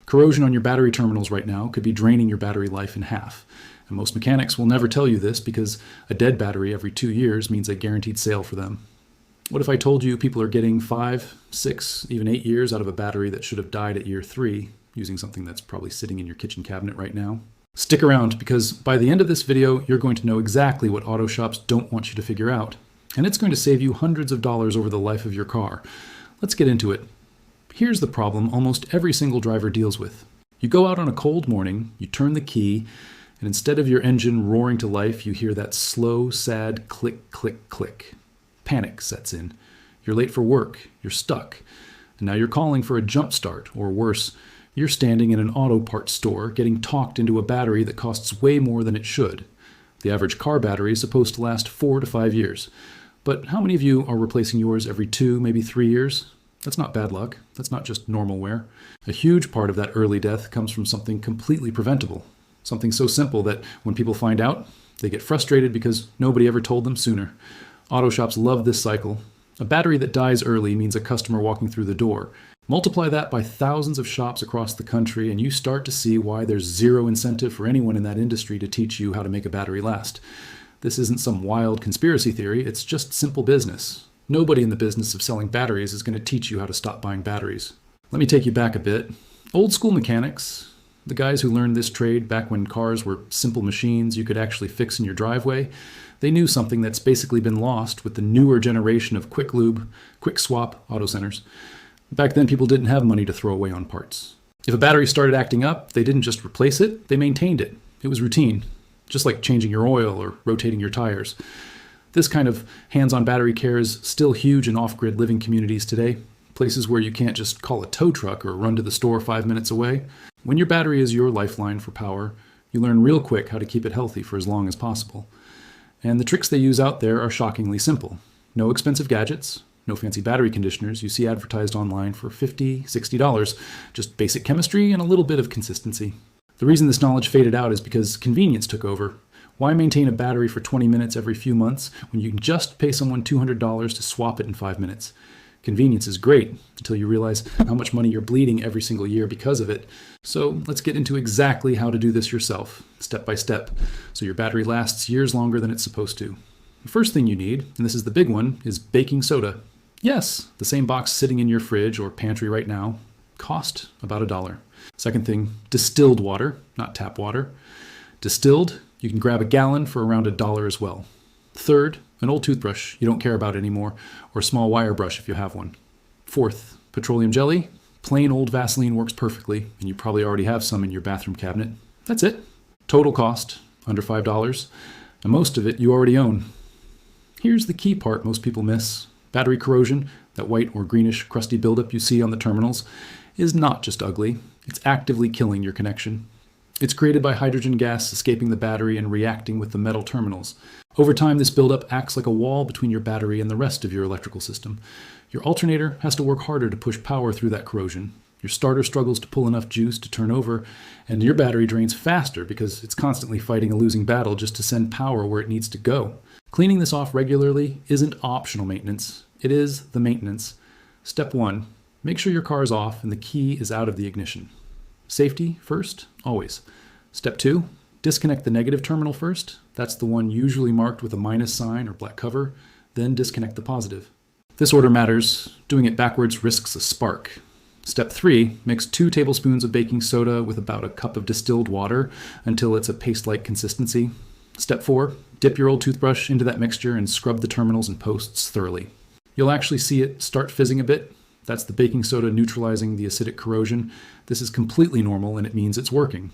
Corrosion on your battery terminals right now could be draining your battery life in half. And most mechanics will never tell you this because a dead battery every 2 years means a guaranteed sale for them. What if I told you people are getting 5, 6, even 8 years out of a battery that should have died at year 3, using something that's probably sitting in your kitchen cabinet right now? Stick around, because by the end of this video, you're going to know exactly what auto shops don't want you to figure out. And it's going to save you hundreds of dollars over the life of your car. Let's get into it. Here's the problem almost every single driver deals with. You go out on a cold morning, you turn the key, and instead of your engine roaring to life, you hear that slow, sad click, click, click. Panic sets in. You're late for work, you're stuck, and now you're calling for a jump start, or worse, you're standing in an auto parts store getting talked into a battery that costs way more than it should. The average car battery is supposed to last 4 to 5 years. But how many of you are replacing yours every 2, maybe 3 years? That's not bad luck. That's not just normal wear. A huge part of that early death comes from something completely preventable. Something so simple that when people find out, they get frustrated because nobody ever told them sooner. Auto shops love this cycle. A battery that dies early means a customer walking through the door. Multiply that by thousands of shops across the country and you start to see why there's zero incentive for anyone in that industry to teach you how to make a battery last. This isn't some wild conspiracy theory, it's just simple business. Nobody in the business of selling batteries is going to teach you how to stop buying batteries. Let me take you back a bit. Old school mechanics, the guys who learned this trade back when cars were simple machines you could actually fix in your driveway, they knew something that's basically been lost with the newer generation of quick lube, quick swap auto centers. Back then, people didn't have money to throw away on parts. If a battery started acting up, they didn't just replace it, they maintained it. It was routine, just like changing your oil or rotating your tires. This kind of hands-on battery care is still huge in off-grid living communities today, places where you can't just call a tow truck or run to the store 5 minutes away. When your battery is your lifeline for power, you learn real quick how to keep it healthy for as long as possible. And the tricks they use out there are shockingly simple. No expensive gadgets, no fancy battery conditioners you see advertised online for $50, $60, just basic chemistry and a little bit of consistency. The reason this knowledge faded out is because convenience took over. Why maintain a battery for 20 minutes every few months when you can just pay someone $200 to swap it in 5 minutes? Convenience is great until you realize how much money you're bleeding every single year because of it. So let's get into exactly how to do this yourself, step by step, so your battery lasts years longer than it's supposed to. The first thing you need, and this is the big one, is baking soda. Yes, the same box sitting in your fridge or pantry right now cost about $1. Second thing, distilled water, not tap water. Distilled, you can grab a gallon for around $1 as well. Third, an old toothbrush you don't care about anymore, or a small wire brush if you have one. Fourth, petroleum jelly. Plain old Vaseline works perfectly, and you probably already have some in your bathroom cabinet. That's it. Total cost, under $5, and most of it you already own. Here's the key part most people miss. Battery corrosion, that white or greenish crusty buildup you see on the terminals, is not just ugly, it's actively killing your connection. It's created by hydrogen gas escaping the battery and reacting with the metal terminals. Over time, this buildup acts like a wall between your battery and the rest of your electrical system. Your alternator has to work harder to push power through that corrosion. Your starter struggles to pull enough juice to turn over, and your battery drains faster because it's constantly fighting a losing battle just to send power where it needs to go. Cleaning this off regularly isn't optional maintenance, it is the maintenance. Step 1, make sure your car is off and the key is out of the ignition. Safety first, always. Step 2, disconnect the negative terminal first. That's the one usually marked with a minus sign or black cover. Then disconnect the positive. This order matters. Doing it backwards risks a spark. Step 3, mix 2 tablespoons of baking soda with about a cup of distilled water until it's a paste-like consistency. Step 4, dip your old toothbrush into that mixture and scrub the terminals and posts thoroughly. You'll actually see it start fizzing a bit. That's the baking soda neutralizing the acidic corrosion. This is completely normal and it means it's working.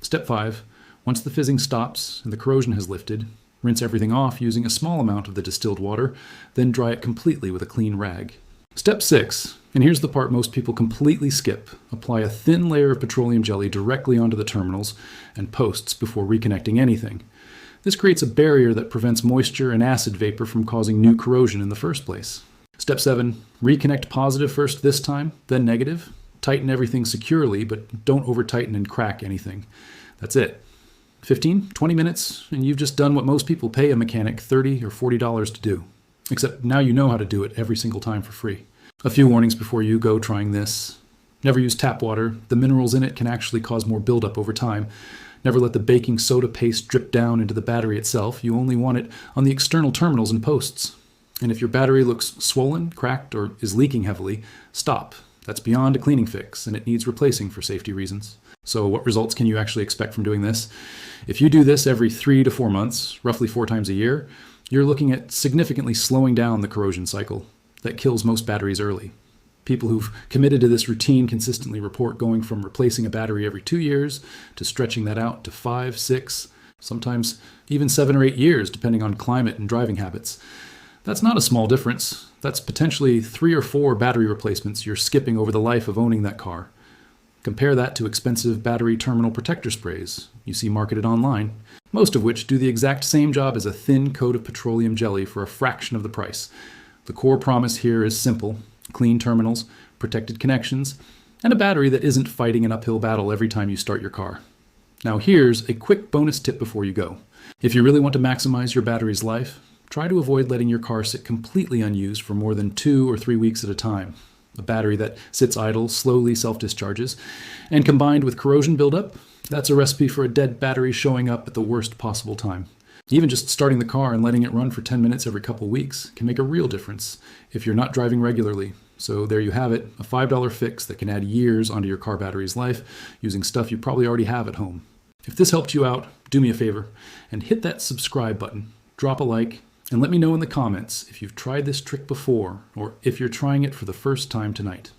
Step 5, once the fizzing stops and the corrosion has lifted, rinse everything off using a small amount of the distilled water, then dry it completely with a clean rag. Step 6, and here's the part most people completely skip. Apply a thin layer of petroleum jelly directly onto the terminals and posts before reconnecting anything. This creates a barrier that prevents moisture and acid vapor from causing new corrosion in the first place. Step 7, reconnect positive first this time, then negative. Tighten everything securely, but don't over-tighten and crack anything. That's it. 15, 20 minutes, and you've just done what most people pay a mechanic $30 or $40 to do. Except now you know how to do it every single time for free. A few warnings before you go trying this. Never use tap water. The minerals in it can actually cause more buildup over time. Never let the baking soda paste drip down into the battery itself. You only want it on the external terminals and posts. And if your battery looks swollen, cracked, or is leaking heavily, stop. That's beyond a cleaning fix, and it needs replacing for safety reasons. So what results can you actually expect from doing this? If you do this every 3 to 4 months, roughly 4 times a year, you're looking at significantly slowing down the corrosion cycle that kills most batteries early. People who've committed to this routine consistently report going from replacing a battery every 2 years to stretching that out to 5, 6, sometimes even 7 or 8 years, depending on climate and driving habits. That's not a small difference. That's potentially 3 or 4 battery replacements you're skipping over the life of owning that car. Compare that to expensive battery terminal protector sprays you see marketed online, most of which do the exact same job as a thin coat of petroleum jelly for a fraction of the price. The core promise here is simple: clean terminals, protected connections, and a battery that isn't fighting an uphill battle every time you start your car. Now here's a quick bonus tip before you go. If you really want to maximize your battery's life, try to avoid letting your car sit completely unused for more than 2 or 3 weeks at a time. A battery that sits idle slowly self-discharges, and combined with corrosion buildup, that's a recipe for a dead battery showing up at the worst possible time. Even just starting the car and letting it run for 10 minutes every couple weeks can make a real difference if you're not driving regularly. So there you have it, a $5 fix that can add years onto your car battery's life using stuff you probably already have at home. If this helped you out, do me a favor and hit that subscribe button, drop a like, and let me know in the comments if you've tried this trick before or if you're trying it for the first time tonight.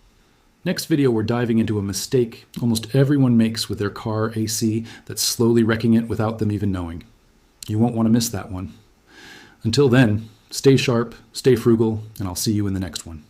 Next video, we're diving into a mistake almost everyone makes with their car AC that's slowly wrecking it without them even knowing. You won't want to miss that one. Until then, stay sharp, stay frugal, and I'll see you in the next one.